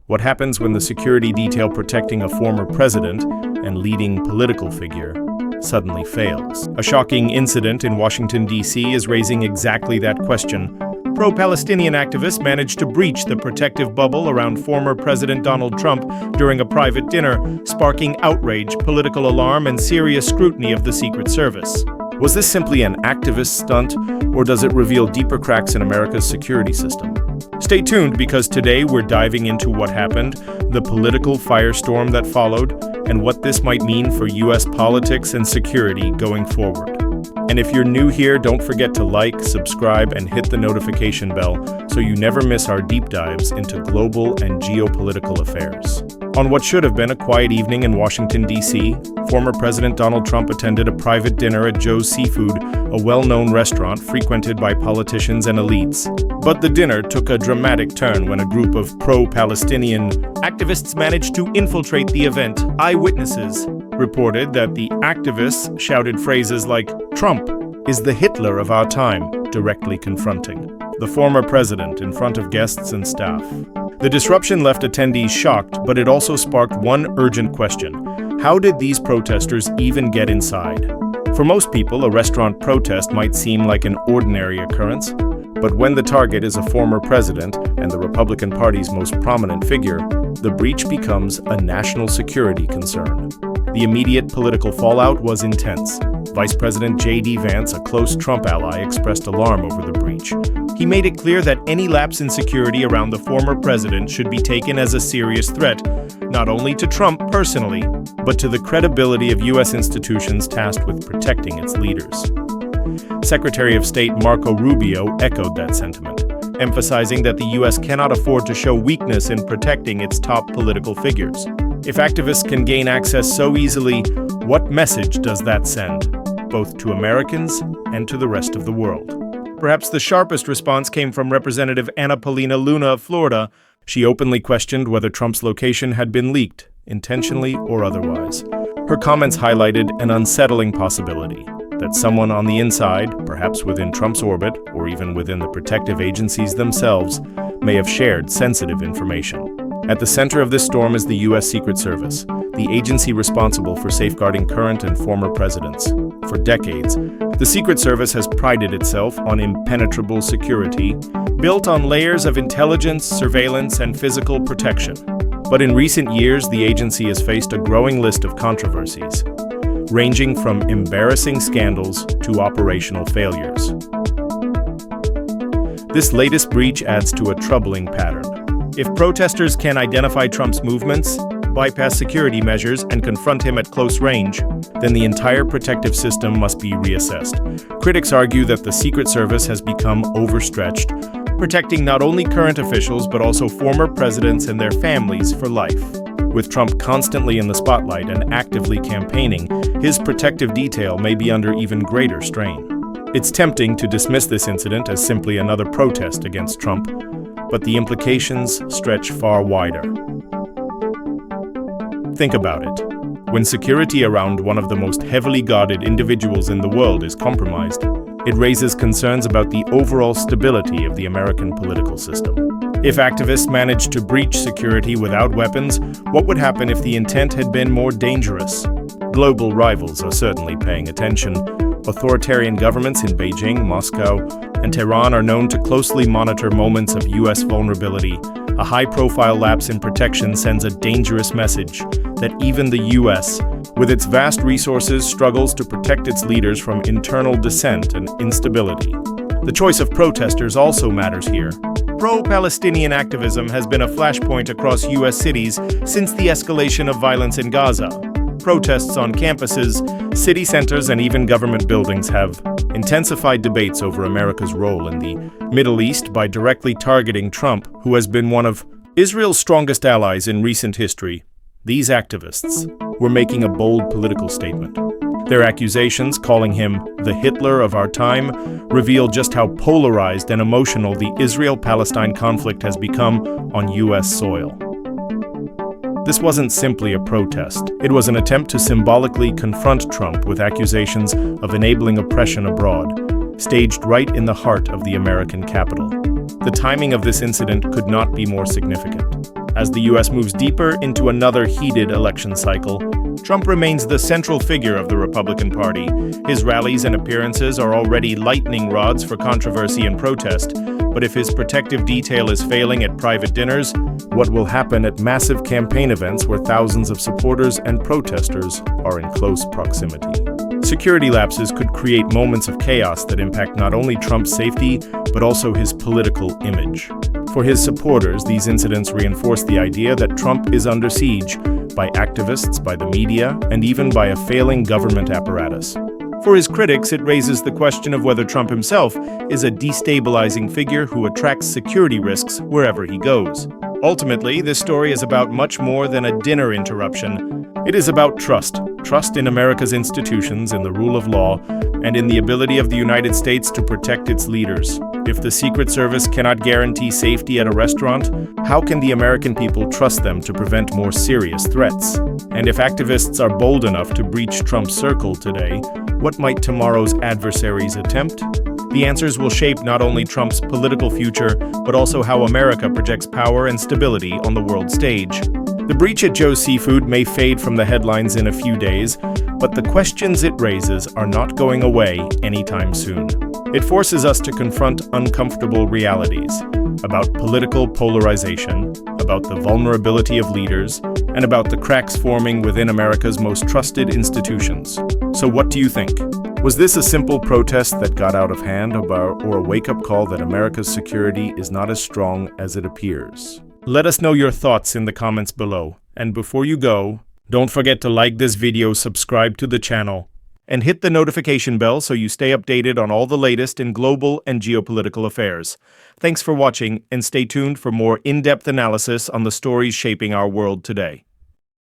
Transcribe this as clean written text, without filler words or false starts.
What happens when the security detail protecting a former president and leading political figure suddenly fails? A shocking incident in Washington, D.C. is raising exactly that question. Pro-Palestinian activists managed to breach the protective bubble around former President Donald Trump during a private dinner, sparking outrage, political alarm, and serious scrutiny of the Secret Service. Was this simply an activist stunt, or does it reveal deeper cracks in America's security system? Stay tuned, because today we're diving into what happened, the political firestorm that followed, and what this might mean for U.S. politics and security going forward. And if you're new here, don't forget to like, subscribe, and hit the notification bell so you never miss our deep dives into global and geopolitical affairs. On what should have been a quiet evening in Washington, D.C., former President Donald Trump attended a private dinner at Joe's Seafood, a well-known restaurant frequented by politicians and elites. But the dinner took a dramatic turn when a group of pro-Palestinian activists managed to infiltrate the event. Eyewitnesses reported that the activists shouted phrases like, "Trump is the Hitler of our time," directly confronting the former president in front of guests and staff. The disruption left attendees shocked, but it also sparked one urgent question. How did these protesters even get inside? For most people, a restaurant protest might seem like an ordinary occurrence, but when the target is a former president and the Republican Party's most prominent figure, the breach becomes a national security concern. The immediate political fallout was intense. Vice President J.D. Vance, a close Trump ally, expressed alarm over the breach. He made it clear that any lapse in security around the former president should be taken as a serious threat, not only to Trump personally, but to the credibility of U.S. institutions tasked with protecting its leaders. Secretary of State Marco Rubio echoed that sentiment, emphasizing that the U.S. cannot afford to show weakness in protecting its top political figures. If activists can gain access so easily, what message does that send, both to Americans and to the rest of the world? Perhaps the sharpest response came from Representative Anna Paulina Luna of Florida. She openly questioned whether Trump's location had been leaked, intentionally or otherwise. Her comments highlighted an unsettling possibility that someone on the inside, perhaps within Trump's orbit or even within the protective agencies themselves, may have shared sensitive information. At the center of this storm is the U.S. Secret Service, the agency responsible for safeguarding current and former presidents. For decades, the Secret Service has prided itself on impenetrable security, built on layers of intelligence, surveillance, and physical protection. But in recent years, the agency has faced a growing list of controversies, ranging from embarrassing scandals to operational failures. This latest breach adds to a troubling pattern. If protesters can identify Trump's movements, bypass security measures, and confront him at close range, then the entire protective system must be reassessed. Critics argue that the Secret Service has become overstretched, protecting not only current officials but also former presidents and their families for life. With Trump constantly in the spotlight and actively campaigning, his protective detail may be under even greater strain. It's tempting to dismiss this incident as simply another protest against Trump, but the implications stretch far wider. Think about it. When security around one of the most heavily guarded individuals in the world is compromised, it raises concerns about the overall stability of the American political system. If activists managed to breach security without weapons, what would happen if the intent had been more dangerous? Global rivals are certainly paying attention. Authoritarian governments in Beijing, Moscow, and Tehran are known to closely monitor moments of U.S. vulnerability. A high-profile lapse in protection sends a dangerous message that even the U.S., with its vast resources, struggles to protect its leaders from internal dissent and instability. The choice of protesters also matters here. Pro-Palestinian activism has been a flashpoint across U.S. cities since the escalation of violence in Gaza. Protests on campuses, city centers, and even government buildings have intensified debates over America's role in the Middle East by directly targeting Trump, who has been one of Israel's strongest allies in recent history. These activists were making a bold political statement. Their accusations, calling him the Hitler of our time, reveal just how polarized and emotional the Israel-Palestine conflict has become on U.S. soil. This wasn't simply a protest. It was an attempt to symbolically confront Trump with accusations of enabling oppression abroad, staged right in the heart of the American capital. The timing of this incident could not be more significant. As the U.S. moves deeper into another heated election cycle, Trump remains the central figure of the Republican Party. His rallies and appearances are already lightning rods for controversy and protest. But if his protective detail is failing at private dinners, what will happen at massive campaign events where thousands of supporters and protesters are in close proximity? Security lapses could create moments of chaos that impact not only Trump's safety, but also his political image. For his supporters, these incidents reinforce the idea that Trump is under siege by activists, by the media, and even by a failing government apparatus. For his critics, it raises the question of whether Trump himself is a destabilizing figure who attracts security risks wherever he goes. Ultimately, this story is about much more than a dinner interruption. It is about trust. Trust in America's institutions, in the rule of law, and in the ability of the United States to protect its leaders. If the Secret Service cannot guarantee safety at a restaurant, how can the American people trust them to prevent more serious threats? And if activists are bold enough to breach Trump's circle today, what might tomorrow's adversaries attempt? The answers will shape not only Trump's political future, but also how America projects power and stability on the world stage. The breach at Joe's Seafood may fade from the headlines in a few days, but the questions it raises are not going away anytime soon. It forces us to confront uncomfortable realities about political polarization, about the vulnerability of leaders, and about the cracks forming within America's most trusted institutions. So what do you think? Was this a simple protest that got out of hand, or a wake-up call that America's security is not as strong as it appears? Let us know your thoughts in the comments below. And before you go, don't forget to like this video, subscribe to the channel, and hit the notification bell so you stay updated on all the latest in global and geopolitical affairs. Thanks for watching, and stay tuned for more in-depth analysis on the stories shaping our world today.